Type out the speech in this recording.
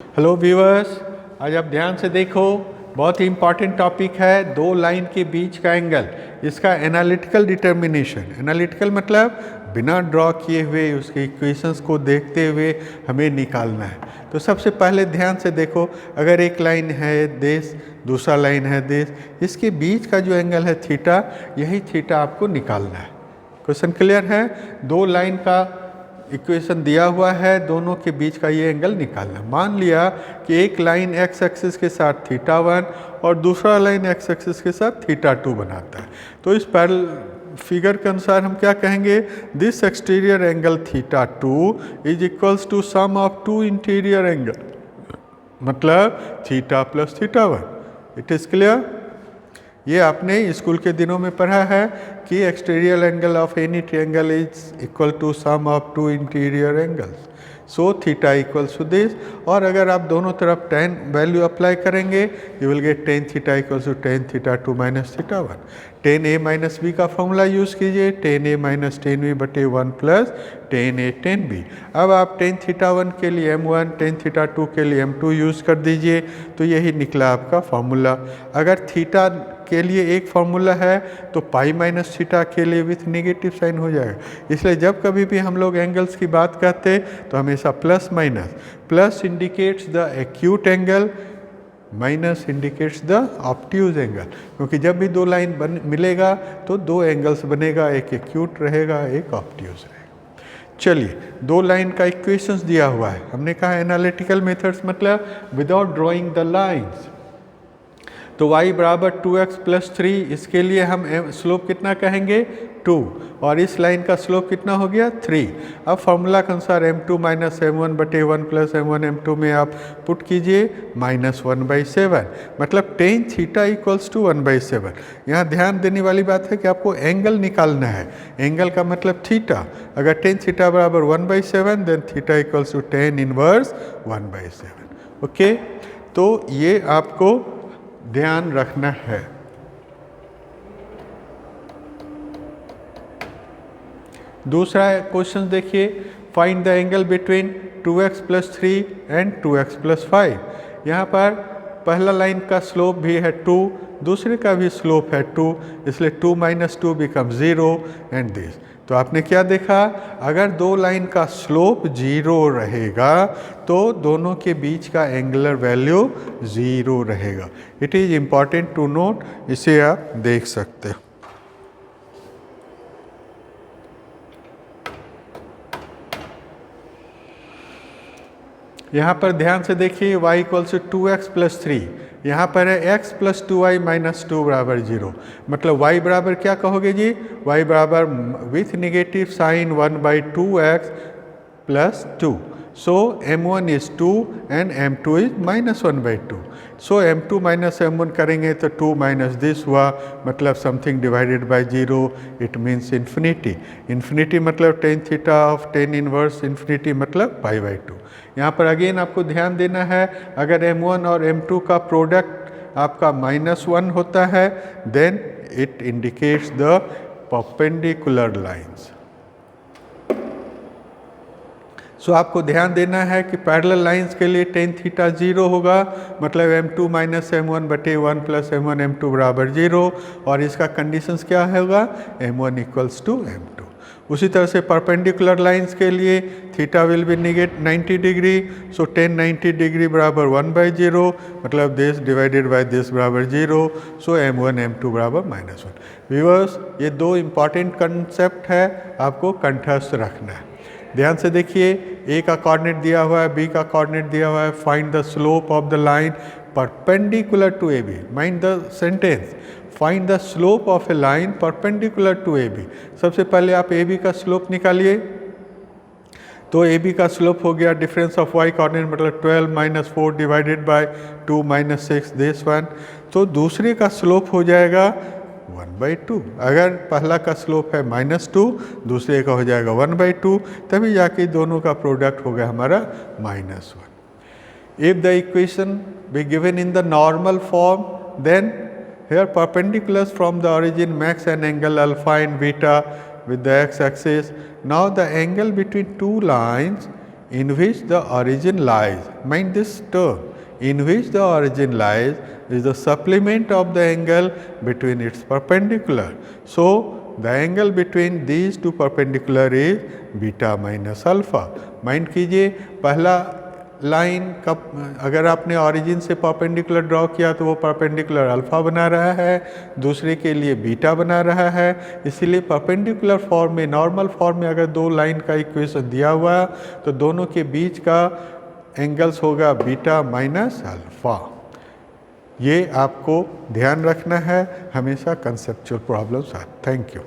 Hello viewers, आज आप ध्यान से देखो, बहुत ही इम्पॉर्टेंट टॉपिक है दो लाइन के बीच का एंगल, इसका एनालिटिकल डिटर्मिनेशन। एनालिटिकल मतलब बिना ड्रॉ किए हुए उसके इक्वेशंस को देखते हुए हमें निकालना है। तो सबसे पहले ध्यान से देखो, अगर एक लाइन है देश, दूसरा लाइन है देश, इसके बीच का जो एंगल है थीटा, यही थीटा आपको निकालना है। क्वेश्चन क्लियर है? दो लाइन का इक्वेशन दिया हुआ है, दोनों के बीच का ये एंगल निकालना। मान लिया कि एक लाइन एक्स एक्सिस के साथ थीटा 1 और दूसरा लाइन एक्स एक्सिस के साथ थीटा 2 बनाता है। तो इस पैरेलल फिगर के अनुसार हम क्या कहेंगे? This exterior angle theta 2 is equals to sum of two interior angle, मतलब theta plus theta 1। It is clear? ये आपने स्कूल के दिनों में पढ़ा है कि exterior angle of any triangle is equal to sum of two interior angles, so theta equals to this. और अगर आप दोनों तरफ tan वैल्यू अप्लाई करेंगे, you will get tan theta equals to tan theta 2 minus theta 1। tan a minus B का formula use कीजिए, tan a minus tan b बटे 1 plus tan a tan b। अब आप tan थीटा 1 के लिए m1, tan theta 2 के लिए m2 use कर दीजिए, तो यही निकला आपका फॉर्मूला। अगर थीटा के लिए एक फॉर्मूला है तो पाई माइनस थीटा के लिए विथ नेगेटिव साइन हो जाएगा। इसलिए जब कभी भी हम लोग एंगल्स की बात करते तो हमेशा plus minus, plus indicates the acute angle, minus indicates the obtuse angle, क्योंकि जब भी दो लाइन मिलेगा तो दो एंगल्स बनेगा, एक एक्यूट रहेगा, एक ऑब्ट्यूज रहेगा। चलिए, दो लाइन का इक्वेशंस दिया हुआ है, हमने कहा एनालिटिकल मेथड्स मतलब विदाउट ड्राइंग द लाइंस। तो y बराबर 2x प्लस 3, इसके लिए हम स्लोप कितना कहेंगे? 2, और इस लाइन का स्लोप कितना हो गया? 3। अब फॉर्मूला के अनुसार m2 माइनस m1 बटे 1 प्लस m1 m2 में आप पुट कीजिए -1/7, मतलब tan थीटा इक्वल्स टू 1/7। यहाँ ध्यान देने वाली बात है कि आपको एंगल निकालना है, एंगल का मतलब थीटा। अगर tan थीटा बराबर 1/7 then theta equals to tan inverse 1/7। Okay, तो ये आपको ध्यान रखना है। दूसरा क्वेश्चन देखिए, find the angle between 2x plus 3 and 2x plus 5। यहाँ पर पहला लाइन का स्लोप भी है 2, दूसरे का भी स्लोप है 2, इसलिए 2 माइनस 2 बिकम 0 एंड दिस। तो आपने क्या देखा? अगर दो लाइन का स्लोप 0 रहेगा तो दोनों के बीच का एंगुलर वैल्यू 0 रहेगा। It is important to note, इसे आप देख सकते हो। यहाँ पर ध्यान से देखिए, y equals to 2x plus 3, यहाँ पर है x प्लस 2y माइनस 2 बराबर 0, मतलब y बराबर क्या कहोगे जी? y बराबर with negative sign 1/2x plus 2। So m1 is 2 and m2 is -1/2। So m2 minus m1 करेंगे तो 2 माइनस दिस हुआ, मतलब something divided by 0, it means infinity. Infinity मतलब tan theta of tan inverse infinity मतलब π/2। यहाँ पर again आपको ध्यान देना है, अगर m1 और m2 का प्रोडक्ट आपका -1 होता है then it indicates the perpendicular lines. So आपको ध्यान देना है कि पैरेलल लाइंस के लिए tan थीटा 0 होगा, मतलब m2 माइनस m1 बटे 1 प्लस m1 m2 बराबर 0, और इसका कंडीशंस क्या होगा? m1 equals to m2। उसी तरह से परपेंडिकुलर लाइंस के लिए theta will be negate 90 degree, so tan 90 degree बराबर 1/0, मतलब दिस डिवाइडेड बाय दिस बराबर 0, सो m1 m2 बराबर -1। व्यूअर्स, ये दो इम्पॉर्टेंट कंसेप्ट है, आपको कंठस्थ रखना है। ध्यान से देखिए, ए का कोऑर्डिनेट दिया हुआ है, बी का कोऑर्डिनेट दिया हुआ है, find the slope of the line perpendicular to A B. Mind the sentence, find the slope of a line perpendicular to A B. सबसे पहले आप ए बी का स्लोप निकालिए, तो ए बी का स्लोप हो गया डिफरेंस ऑफ वाई कोऑर्डिनेट, मतलब 12 minus 4 divided by 2 minus 6 this one. तो दूसरे का स्लोप हो जाएगा 1/2। अगर पहला का स्लोप है -2, दूसरे का हो जाएगा 1/2, तभी जाके दोनों का प्रोडक्ट हो गया हमारा -1। If the equation be given in the normal form, then here perpendiculars from the origin makes an angle alpha and beta with the x-axis. Now the angle between two lines in which the origin lies. Mind this term, in which the origin lies is the supplement of the angle between its perpendicular. So the angle between these two perpendicular is beta minus alpha. Mind कीजिए, पहला line कब अगर आपने origin से perpendicular draw किया तो वो perpendicular alpha बना रहा है, दूसरे के लिए बीटा बना रहा है. इसीलिए परपेंडिकुलर फॉर्म में, नॉर्मल फॉर्म में अगर दो लाइन का इक्वेशन दिया हुआ तो दोनों के बीच का एंगल्स होगा बीटा माइनस अल्फा. ये आपको ध्यान रखना है हमेशा कंसेप्चुअल प्रॉब्लम्स. Thank you.